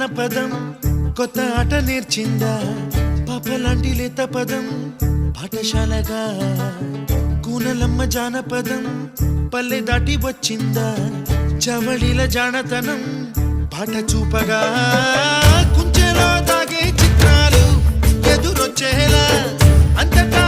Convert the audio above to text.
జానపదం కొత్త ఆట నేర్చిందా పాపలాంటి లేత పదం పాఠశాలగా కూనలమ్మ జానపదం పల్లె దాటి వచ్చిందా చవళిల జానతనం పాట చూపగా కుంచెలో తాగే చిత్రాలు ఎదురొచ్చేలా అంతటా